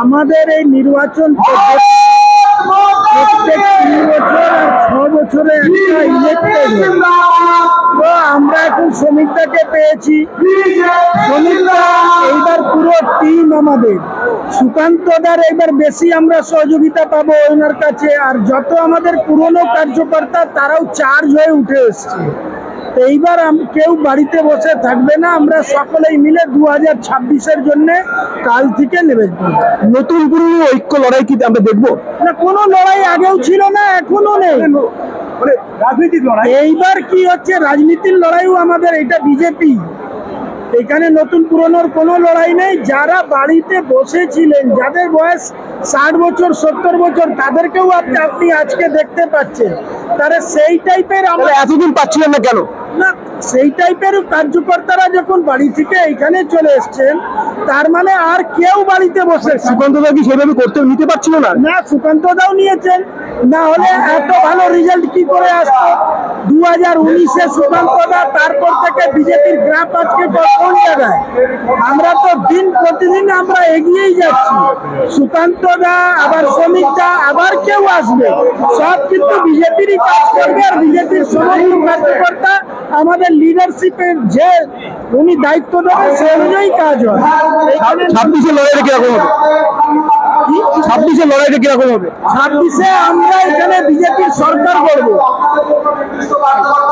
আমাদের এই নির্বাচন পদ্ধতি প্রত্যেক 3 বছর আর 6 বছরে একটা ইলেক্টেড তো আমরা এখন শ্রমিকটাকে পেয়েছি। শ্রমিকরা এইবার পুরো টিম আমাদের সুকান্তদার এইবার বেশি আমরা সহযোগিতা পাবো ওনার কাছে। আর যত আমাদের পুরনো কার্যকর্তা তারাও চার্জ হয়ে উঠে এসছে। এইবার কেউ বাড়িতে বসে থাকবে না, আমরা সকলেই মিলে 2026-এর জন্য কাল থেকে নেমে যাবো। নতুন পুরনো ঐক্য লড়াই কি আমরা দেখবো? না, কোনো লড়াই আগেও ছিল না, এখনো নেই। মানে রাজনৈতিক লড়াই এইবার কি হচ্ছে, রাজনীতির লড়াইও আমাদের, এটা বিজেপি। এখানে নতুন পুরনোর কোনো লড়াই নেই। যারা বাড়িতে বসেছিলেন, যাদের বয়স 60 বছর 70 বছর, তাদেরকেও আপনি আজকে দেখতে পাচ্ছেন। তারা সেই টাইপের, আমরা এতদিন পাচ্ছিলেন না কেন? না, সেই টাইপের কার্যকর্তারা যখন বাড়ি থেকে এখানে চলে এসছেন, তার মানে আর কেউ বাড়িতে বসে সুকান্তদা কি সেভাবে করতে নিতে পারছিল না? না, সুকান্তদাও নিয়েছেন, না হলে এত ভালো রেজাল্ট কি করে আসতো? 2019-এ সুকান্তদা, তারপর থেকে বিজেপির গ্রাফ আজকে কোন জায়গায়? আমরা তো দিন প্রতিদিন আমরা এগিয়েই যাচ্ছি। সুকান্তদা, আবার শ্রমিকদা, আবার কেউ আসবে, সব কিন্তু বিজেপিরই কাজ করবে। আর বিজেপির সমস্ত কার্যকর্তা আমাদের লিডারশিপের যে উনি দায়িত্ব দেবেন সে অনুযায়ী কাজ হয়। 26-এর লড়াইটা কিরকম হবে? 26-এর লড়াইটা কিরকম হবে? 26-এ আমরা এখানে বিজেপির সরকার করবো।